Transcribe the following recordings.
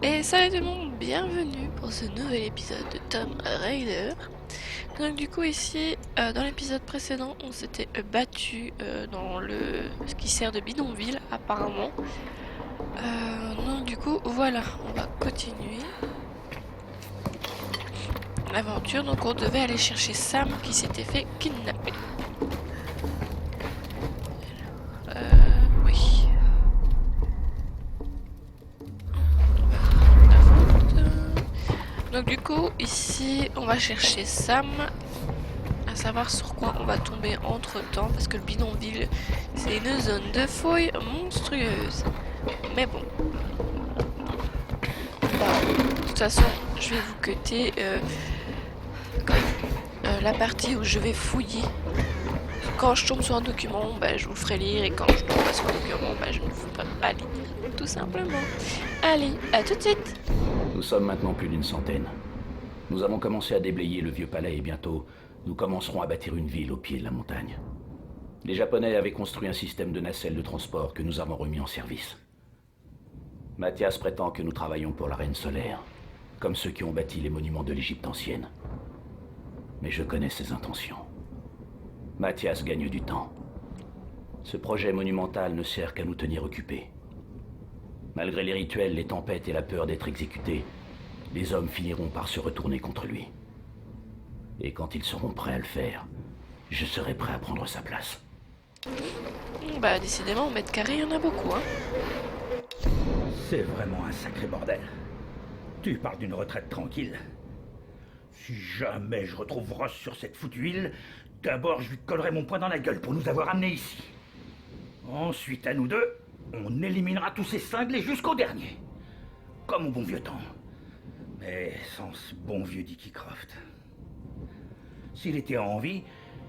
Et salut tout le monde, bienvenue pour ce nouvel épisode de Tomb Raider. Donc du coup ici, dans l'épisode précédent, on s'était battu dans ce qui sert de bidonville apparemment. Donc du coup, voilà, on va continuer l'aventure. Donc on devait aller chercher Sam qui s'était fait kidnapper. Oui. Donc du coup, ici, on va chercher Sam, à savoir sur quoi on va tomber entre temps, parce que le bidonville, c'est une zone de fouille monstrueuse. Mais bon. De toute façon, je vais vous cutter la partie où je vais fouiller. Quand je tombe sur un document, je vous le ferai lire, et quand je tombe pas sur un document, je ne vous ferai pas lire, tout simplement. Allez, à tout de suite. Nous sommes maintenant plus d'une centaine. Nous avons commencé à déblayer le vieux palais et bientôt, nous commencerons à bâtir une ville au pied de la montagne. Les Japonais avaient construit un système de nacelles de transport que nous avons remis en service. Mathias prétend que nous travaillons pour la Reine solaire, comme ceux qui ont bâti les monuments de l'Égypte ancienne. Mais je connais ses intentions. Mathias gagne du temps. Ce projet monumental ne sert qu'à nous tenir occupés. Malgré les rituels, les tempêtes et la peur d'être exécutés, les hommes finiront par se retourner contre lui. Et quand ils seront prêts à le faire, je serai prêt à prendre sa place. Décidément, au mètre carré, il y en a beaucoup, hein. C'est vraiment un sacré bordel. Tu parles d'une retraite tranquille. Si jamais je retrouve Ross sur cette foutue île, d'abord je lui collerai mon poing dans la gueule pour nous avoir amenés ici. Ensuite, à nous deux, on éliminera tous ces cinglés jusqu'au dernier. Comme au bon vieux temps. Mais sans ce bon vieux Dickie Croft. S'il était en vie,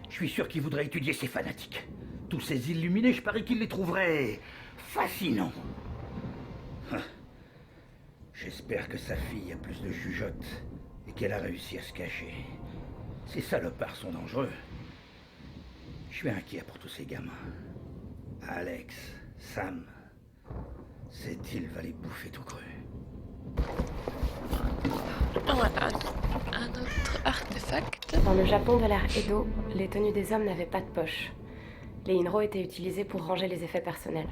je suis sûr qu'il voudrait étudier ces fanatiques. Tous ces illuminés, je parie qu'il les trouverait fascinants. J'espère que sa fille a plus de jugeote et qu'elle a réussi à se cacher. Ces salopards sont dangereux. Je suis inquiet pour tous ces gamins. Alex, Sam, cette île va les bouffer tout cru. Voilà, un autre artefact. Dans le Japon de l'ère Edo, les tenues des hommes n'avaient pas de poche. Les inro étaient utilisés pour ranger les effets personnels.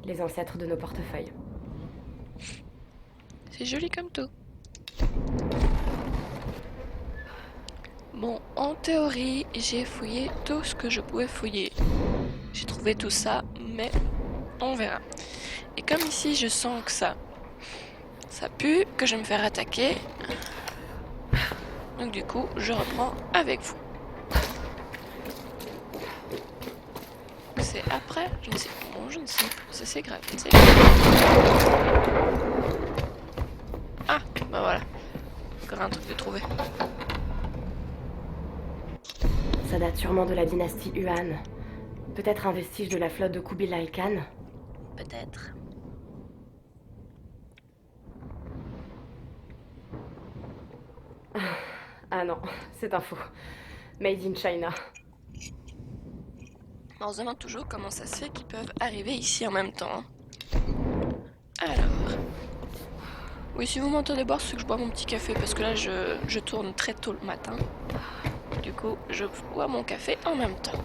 Les ancêtres de nos portefeuilles. C'est joli comme tout. Bon, en théorie, j'ai fouillé tout ce que je pouvais fouiller. J'ai trouvé tout ça, mais on verra. Et comme ici, je sens que ça pue, que je vais me faire attaquer. Donc du coup, je reprends avec vous. C'est après, je ne sais pas. Bon, je ne sais pas. Ça c'est grave, je ne sais pas. Ah, voilà. Encore un truc de trouver. Ça date sûrement de la dynastie Yuan. Peut-être un vestige de la flotte de Kubilai Khan. Peut-être. Ah non, c'est un faux. Made in China. On se demande toujours comment ça se fait qu'ils peuvent arriver ici en même temps. Alors. Oui, si vous m'entendez boire, c'est que je bois mon petit café parce que là je tourne très tôt le matin. Du coup, je bois mon café en même temps.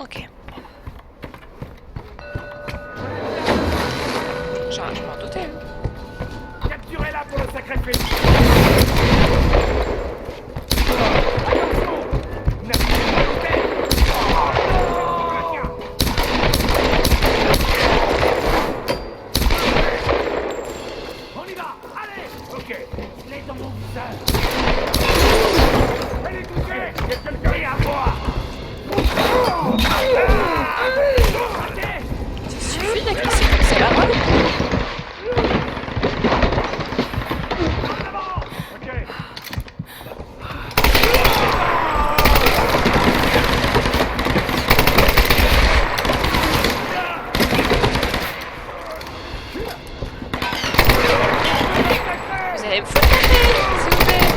Ok. Genre, je m'en doutais. Capturez-la pour le sacrifice. On y va. Allez. Ok. Les dans mon visage. Elle est touchée. Il y a quelqu'un à moi. Ça suffit d'agresser comme ça la robe. Vous allez me foutre la paix, s'il vous plaît.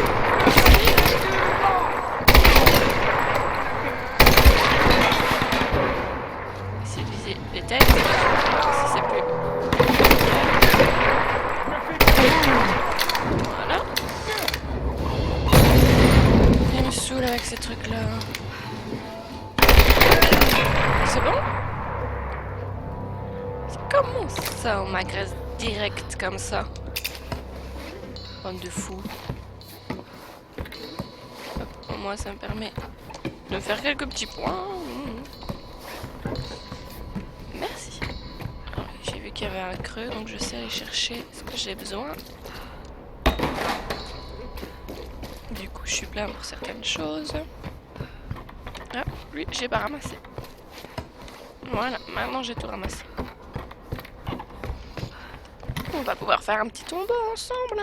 détecte. Si c'est plus... Voilà. Il me saoule avec ces trucs-là. C'est bon? Comment ça, on m'agresse direct comme ça? Bande de fous. Au moins, ça me permet de faire quelques petits points. Merci. J'ai vu qu'il y avait un creux, donc je sais aller chercher ce que j'ai besoin. Du coup, je suis plein pour certaines choses. Ah, lui, j'ai pas ramassé. Voilà, maintenant j'ai tout ramassé. On va pouvoir faire un petit tombeau ensemble.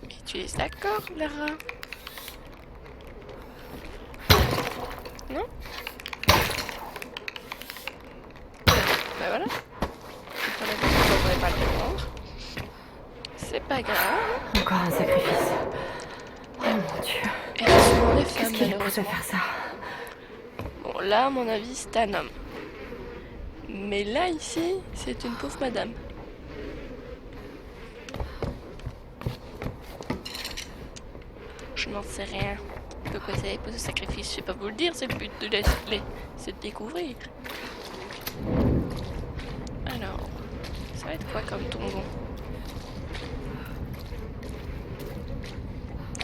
Utilise la corde, Lara. Non? Ben voilà. On ne pourrait pas le prendre. C'est pas grave. Encore un sacrifice. Oh mon Dieu. Et ce sont des Qu'est-ce femmes, qui les pousse à malheureusement. faire ça? Bon, là, à mon avis, c'est un homme. Mais là, ici, c'est une pauvre madame. Je n'en sais rien. De quoi ça pour ce sacrifice, je sais pas vous le dire, c'est le but de c'est de découvrir. Alors, ça va être quoi comme tombeau?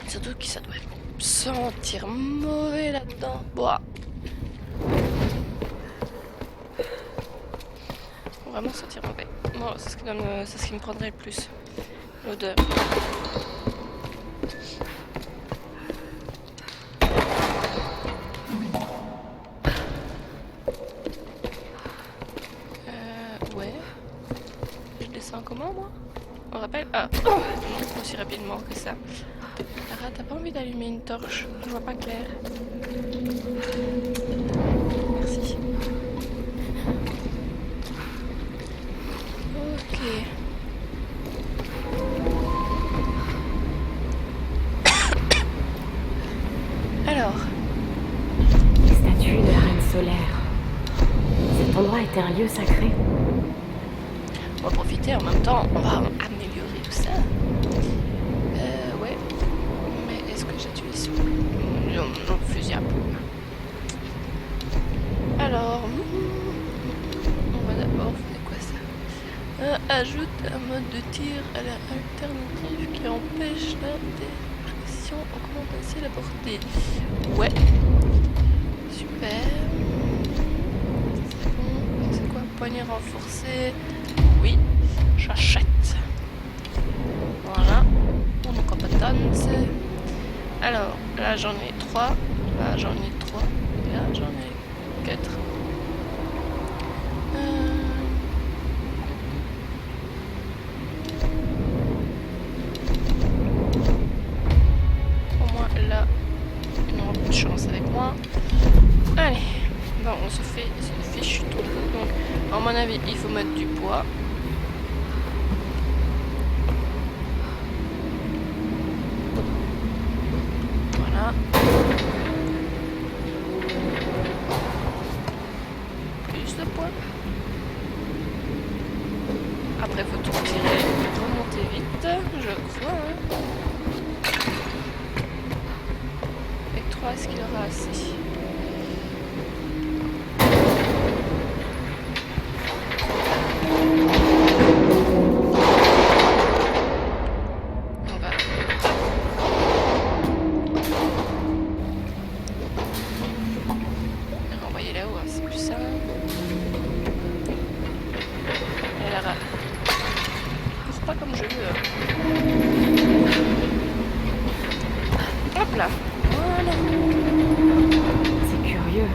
Surtout que ça doit sentir mauvais là-dedans. Boah. Vraiment sentir mauvais. Bon, c'est ce qui me prendrait le plus. L'odeur. Ouais. Je descends comment, moi? On rappelle? Ah, non, aussi rapidement que ça. Lara, t'as pas envie d'allumer une torche? Je vois pas clair. Merci. Ok. Alors, Statue de la reine solaire. Cet endroit était un lieu sacré. on va profiter en même temps, on va améliorer tout ça. Ouais. Mais est-ce que j'utilise non, fusil à pompe. Alors, on va d'abord faire quoi ça? Ajoute un mode de tir à la alternative qui empêche la dépression, augmente ainsi la portée. Ouais. Super. C'est bon. C'est quoi? Poignée renforcée. Oui, j'achète. Voilà. Pour nos compétences. Alors, là j'en ai 3. Là j'en ai 3. Et là j'en ai 4. Au moins là, ils n'auront plus de chance avec moi. Allez, bon, on se fait ce fichu tombeau. Donc, à mon avis, il faut mettre du poids. Voilà. Plus de poids. Après, faut tout tirer, remonter vite, je crois. Hein. Avec 3, est-ce qu'il aura assez? On va renvoyer là-haut, hein, c'est plus simple. Et Lara, cours pas comme je veux. Hop là, voilà. C'est curieux.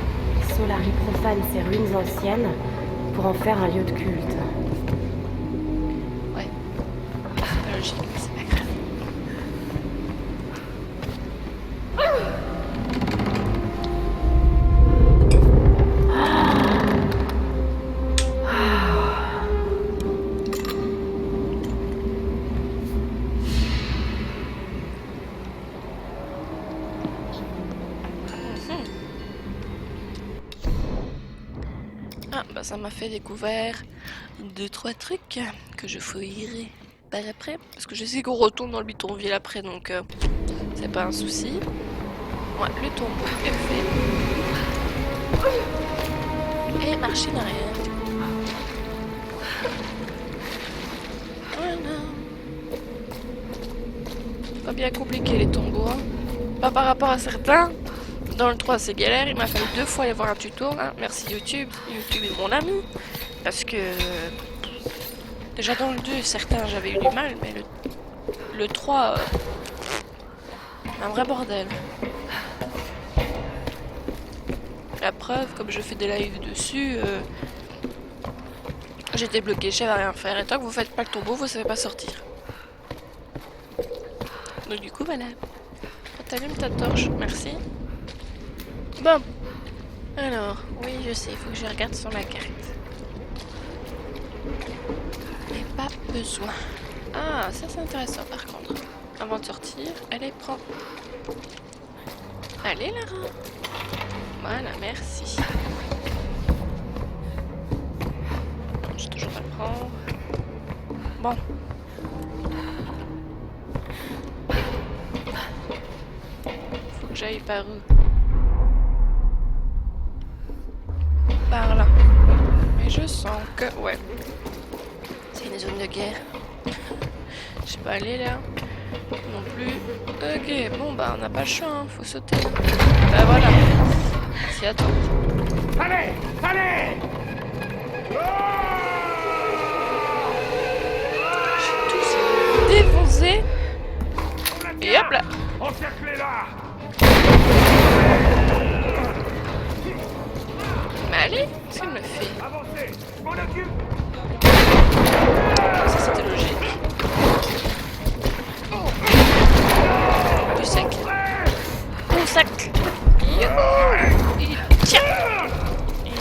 Solari profane ces ruines anciennes pour en faire un lieu de culte. Ouais, c'est pas logique, mais c'est pas grave. bah, ça m'a fait découvrir 2-3 trucs que je fouillerai par après. Parce que je sais qu'on retourne dans le bidonville après, donc c'est pas un souci. Ouais, le tombeau est fait. Et marcher derrière. Voilà. Pas bien compliqué les tombeaux, hein. Pas par rapport à certains. Dans le 3 c'est galère, il m'a fallu 2 fois aller voir un tuto, hein. Merci YouTube, YouTube est mon ami. Parce que déjà dans le 2 certains j'avais eu du mal, mais le 3 un vrai bordel. La preuve, comme je fais des lives dessus, j'étais bloquée, je savais rien faire. Et tant que vous faites pas le tombeau, vous savez pas sortir. Donc du coup voilà. T'allumes ta torche, merci. Bon. Alors, oui je sais, il faut que je regarde sur la carte. Mais pas besoin. Ah, ça c'est intéressant par contre. Avant de sortir, allez prends. Allez Lara. Voilà, merci. Non, je vais toujours pas le prendre. Bon. Faut que j'aille par où? Par là. Mais je sens que... Ouais. C'est une zone de guerre. Je sais pas aller là. Non plus. Ok, bon bah on n'a pas le choix, hein. Faut sauter. Bah voilà. Merci à toi. Allez, allez! J'ai tous défoncé. Et hop là. Encerclez-la! Mais allez, qu'est-ce qu'elle me fait? Avancez! Je m'en occupe! Ça c'était logique. Du sec. Bon sac. Et tiens.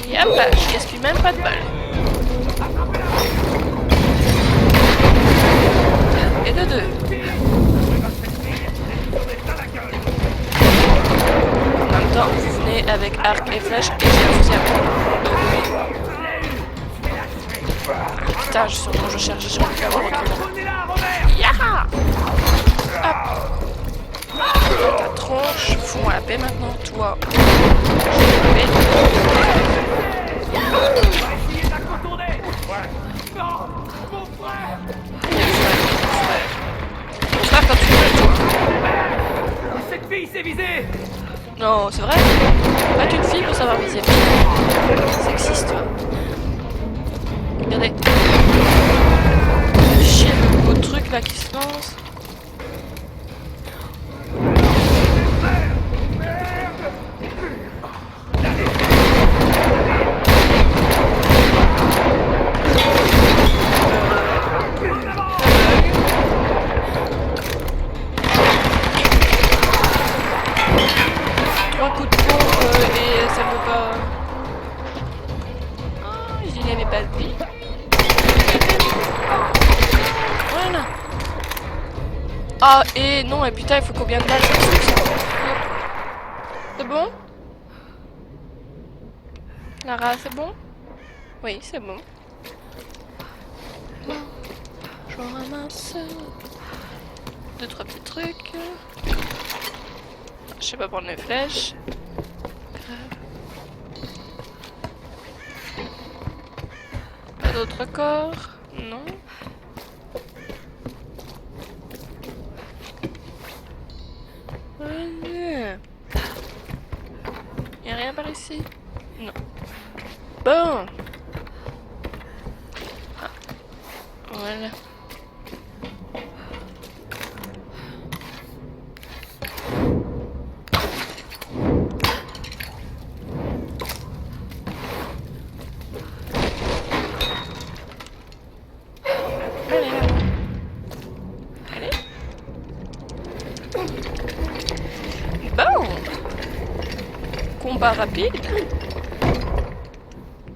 Et hop là, je gaspille même pas de balles. Et de deux. En même temps, vous venez avec arc et flèche et j'ai un fusil à pompe. Donc oui. Putain, sûrement je cherche, j'ai envie d'avoir autrement. Yaha! Hop! Dans ta tronche, fous-moi la paix maintenant, toi. J'ai la Mon frère, quand tu veux, toi. Cette fille s'est visée! Non, c'est vrai? Pas une fille pour savoir viser. Sexiste, toi. Regardez. Chier le beau truc là qui se lance. Ah, et non, et putain, il faut combien de balles ça tue, ça? C'est bon? Lara, c'est bon? Oui, c'est bon. Bon, je ramasse 2-3 petits trucs. Je sais pas prendre les flèches. Pas d'autres corps? Non. Y'a rien par ici? Non. Bon. Ah. Voilà. Allez là. Allez. Bon. Combat rapide.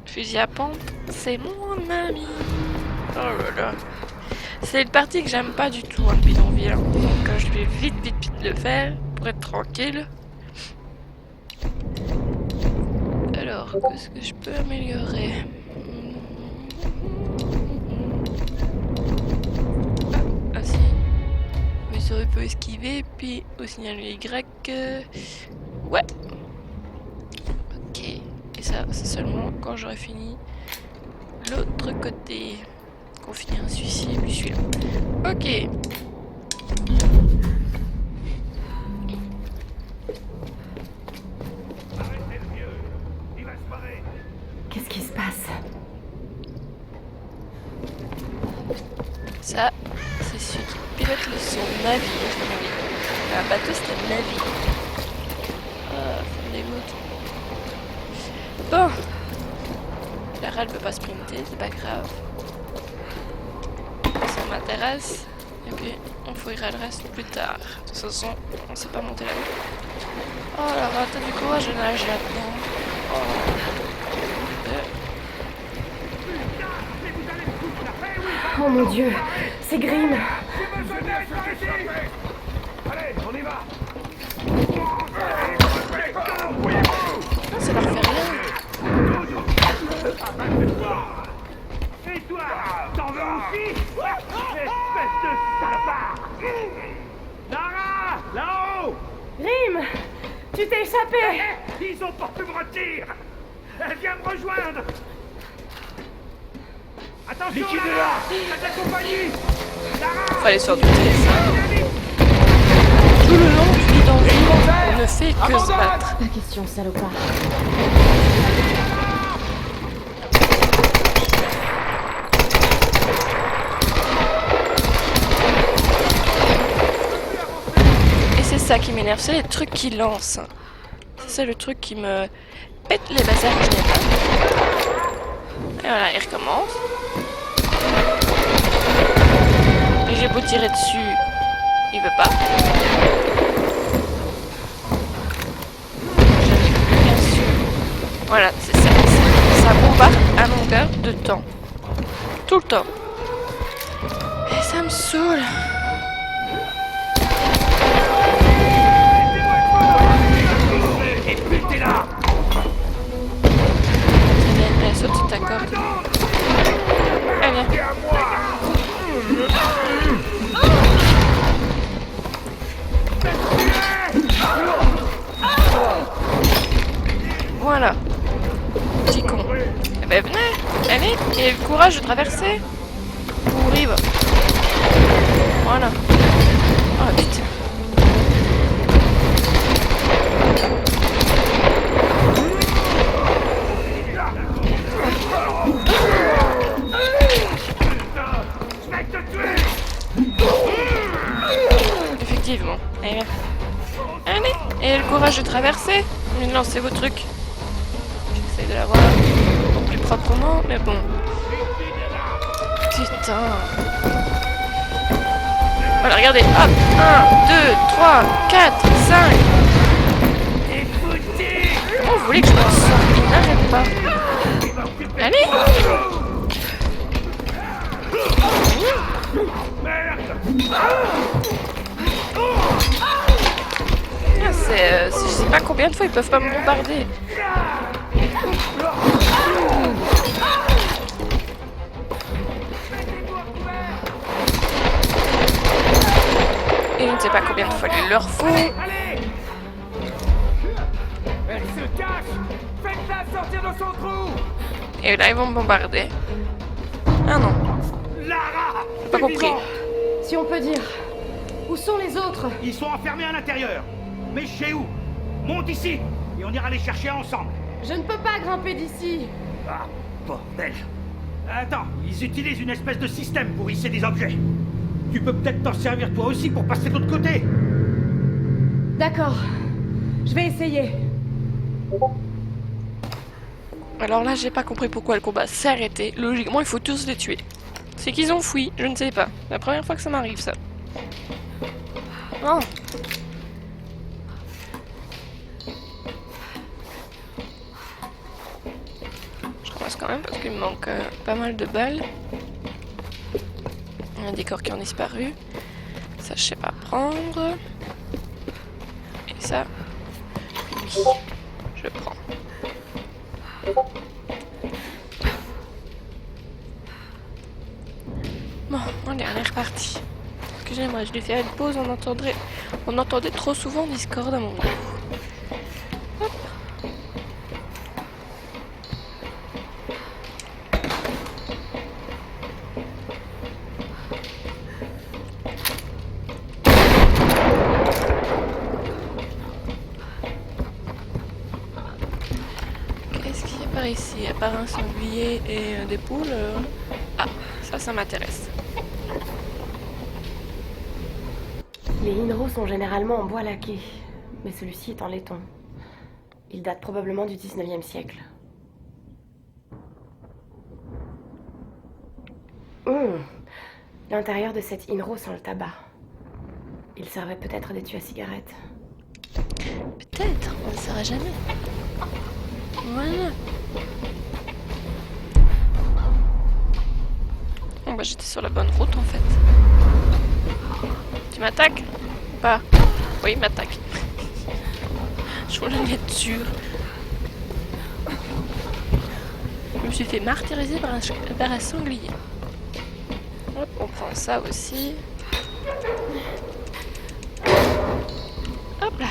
Fusil à pompe, c'est mon ami. Oh là là. C'est une partie que j'aime pas du tout, hein, le bidonville. Donc je vais vite le faire pour être tranquille. Alors, qu'est-ce que je peux améliorer? esquiver, puis au signal Y. Ouais. Ok. Et ça, c'est seulement quand j'aurai fini l'autre côté. Qu'on finit un suicide, puis celui-là. Ok. Qu'est-ce qui se passe? Ça, c'est celui qui pilote son navire. Un bateau, c'est un navire. Ah, des motos. Bon. Lara, elle peut pas sprinter, c'est pas grave. Ça m'intéresse. Et puis, on fouillera le reste plus tard. De toute façon, on sait pas monter là-haut. Oh Lara, t'as du courage de nager là-dedans. Oh. Oh mon Dieu, c'est Grimm. Allez, on y va. Non, ça leur fait rien. Et toi, t'en veux aussi? Espèce de salopard! Lara, là-haut! Grimm, tu t'es échappé. Ils ont pas pu me retirer! Viens me rejoindre! Attention, Lara! T'as de la compagnie! Lara! Fallait s'en douter. Tout le long du bidonville, on ne fait que se battre. La question, salopard. Et c'est ça qui m'énerve, c'est les trucs qu'ils lancent. C'est le truc qui me pète les bazars. Et voilà, il recommence. Et j'ai beau tirer dessus, il veut pas. Bien sûr. Voilà, c'est ça. Ça bombarde à longueur de temps. Tout le temps. Et ça me saoule. Et puis t'es là! Elle saute sur ta corde. Allez. Viens à moi! Voilà. Petit con. Eh ben venez, allez, et le courage de traverser. Ou rive. Voilà. Oh putain. Je vais te tuer! Effectivement. Allez, viens. Allez, et le courage de traverser. Lancez vos trucs. J'essaie de l'avoir plus proprement, mais bon. Putain. Voilà, regardez. Hop. 1, 2, 3, 4, 5. Oh, vous voulez que je me sorte? Il n'arrête pas. Allez. Ah, je sais pas combien de fois ils peuvent pas me bombarder. Et je ne sais pas combien de fois il leur faut. Allez! Elle se cache! Faites-la sortir de son trou! Et là ils vont me bombarder. Ah non, Lara! pas t'es compris. vivant. Si on peut dire. Où sont les autres? Ils sont enfermés à l'intérieur. Mais chez où? Monte ici et on ira les chercher ensemble. Je ne peux pas grimper d'ici. Ah, bordel. Attends, ils utilisent une espèce de système pour hisser des objets. Tu peux peut-être t'en servir toi aussi pour passer de l'autre côté. D'accord. Je vais essayer. Alors là j'ai pas compris pourquoi le combat s'est arrêté. Logiquement il faut tous les tuer. C'est qu'ils ont fui, je ne sais pas. C'est la première fois que ça m'arrive ça. Oh. Je ramasse quand même parce qu'il me manque pas mal de balles. Il y a un décor qui ont disparu. Ça je sais pas prendre. Et ça, oui, je prends. Bon, allez, on est reparti. Excusez-moi, je vais faire une pause, on entendait trop souvent Discord à mon goût. Hop. Qu'est-ce qu'il y a par ici? À part un sanglier et des poules Ah, ça m'intéresse. Les Inro sont généralement en bois laqué, mais celui-ci est en laiton. Il date probablement du 19e siècle. L'intérieur de cet Inro sent le tabac. Il servait peut-être à des tuyaux à cigarettes. Peut-être, on ne saura jamais. Voilà. Bon bah j'étais sur la bonne route en fait. Tu m'attaques ou pas? Oui, il m'attaque. Je voulais être sûre. Je me suis fait martyriser par un sanglier. Hop, on prend ça aussi. Hop là.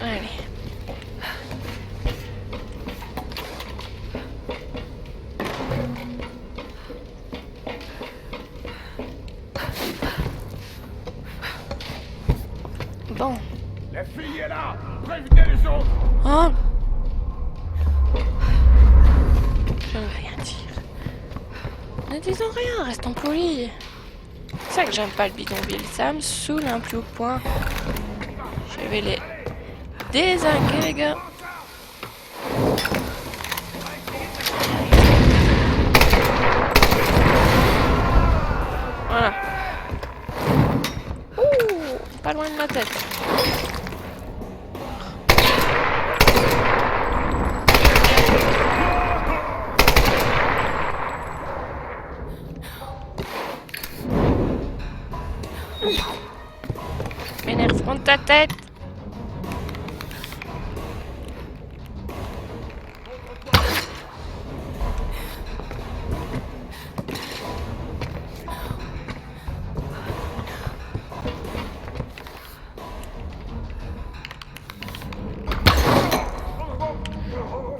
Allez. Bon. La fille est là. Prévenez les autres. Oh. Je ne veux rien dire. Ne disons rien, restons polis. C'est ça que j'aime pas le bidonville, ça me saoule un plus haut point. Je vais les désinguer les gars. Voilà. Ouh, pas loin de ma tête. M'énerve contre ta tête.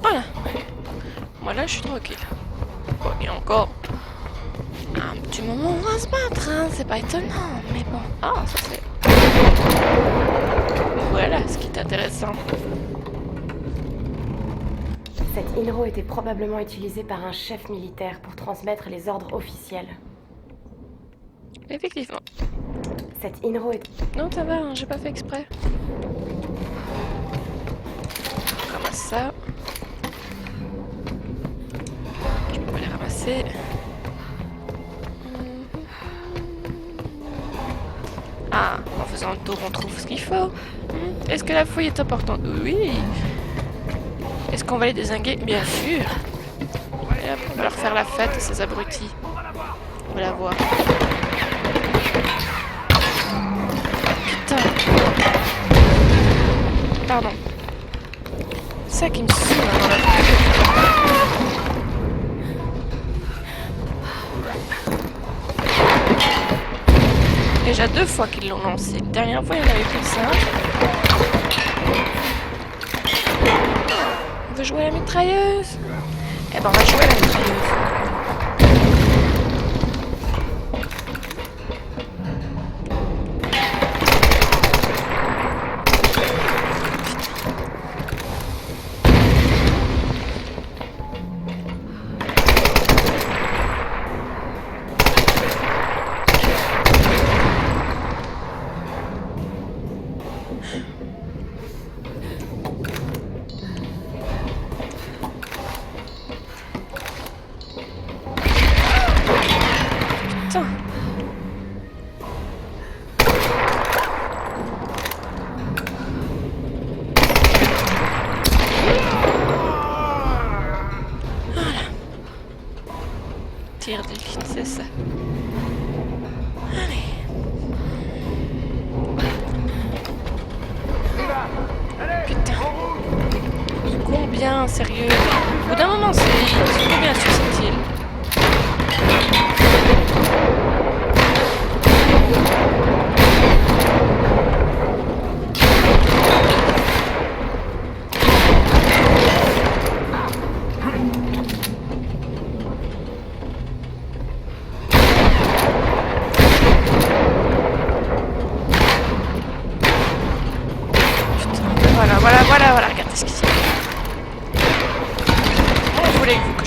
Voilà. Voilà, je suis tranquille. Bon, il y a encore un petit moment où on va se battre, hein. C'est pas étonnant, mais bon. Ah, ça c'est... Voilà ce qui est intéressant. Cet Inro était probablement utilisé par un chef militaire pour transmettre les ordres officiels. Effectivement. Cet Inro est... Non, ça va, hein, j'ai pas fait exprès. On ramasse ça. Je peux pas les ramasser. Ah, en faisant le tour, on trouve ce qu'il faut. Est-ce que la fouille est importante? Oui. Est-ce qu'on va les dézinguer? Bien sûr. Et hop, on va leur faire la fête, ces abrutis. On va la voir. Putain. Pardon. C'est ça qui me saoule hein, dans la vie. Déjà 2 fois qu'ils l'ont lancé. La dernière fois, il y en avait plus de 5. On veut jouer à la mitrailleuse? Eh ben, on va jouer à la mitrailleuse. Putain. Voilà. Tire d'élite, c'est ça. Allez. Putain. Ils courent bien, sérieux. Au bout d'un moment, ils sont combien sur cette île?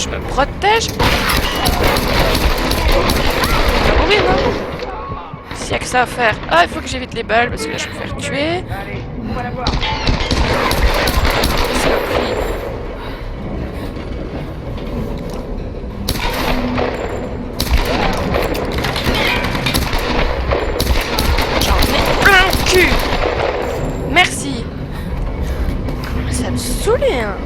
Je me protège. Ah oui, non. S'il y a que ça à faire. Ah, il faut que j'évite les balles parce que là je vais me faire tuer. Allez, on va la voir. Saloperie. J'en ai plein le cul. Merci. Ça me saoulait, hein.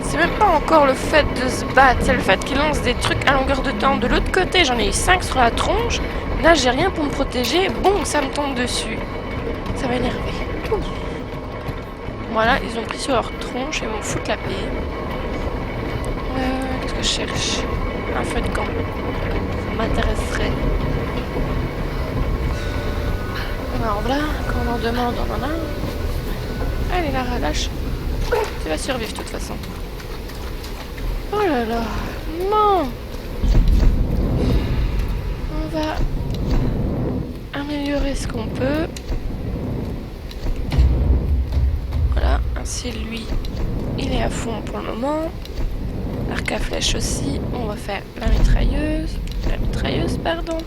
C'est même pas encore le fait de se battre, c'est le fait qu'il lance des trucs à longueur de temps. De l'autre côté, j'en ai eu 5 sur la tronche. Là, j'ai rien pour me protéger. Boum, ça me tombe dessus. Ça m'a énervé. Voilà, ils ont pris sur leur tronche et vont me foutre la paix. Qu'est-ce que je cherche? Un feu de camp. Ça m'intéresserait. Alors voilà, quand on en demande, on en a. Allez, la relâche. Tu vas survivre de toute façon. Oh là là. Non. On va améliorer ce qu'on peut. Voilà, ainsi lui, il est à fond pour le moment. L'arc à flèche aussi. On va faire la mitrailleuse. La mitrailleuse, pardon.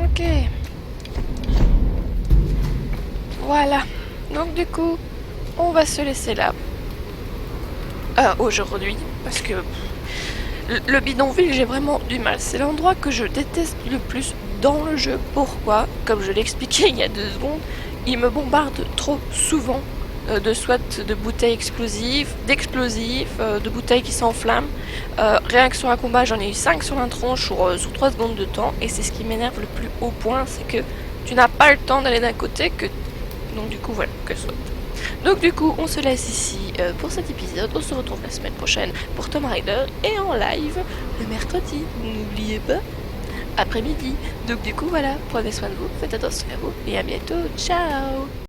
Ok. Voilà. Donc du coup, on va se laisser là. Aujourd'hui. Parce que le bidonville, j'ai vraiment du mal. C'est l'endroit que je déteste le plus dans le jeu. Pourquoi? Comme je l'ai expliqué il y a 2 secondes, il me bombarde trop souvent de bouteilles explosives, d'explosifs, de bouteilles qui s'enflamment. Rien que sur un combat, j'en ai eu 5 sur la tronche sur 3 secondes de temps. Et c'est ce qui m'énerve le plus haut point, c'est que tu n'as pas le temps d'aller d'un côté que... Donc du coup, voilà, que soit. Donc du coup, on se laisse ici pour cet épisode. On se retrouve la semaine prochaine pour Tomb Raider et en live le mercredi. N'oubliez pas, après-midi. Donc du coup, voilà, prenez soin de vous, faites attention à vous et à bientôt. Ciao!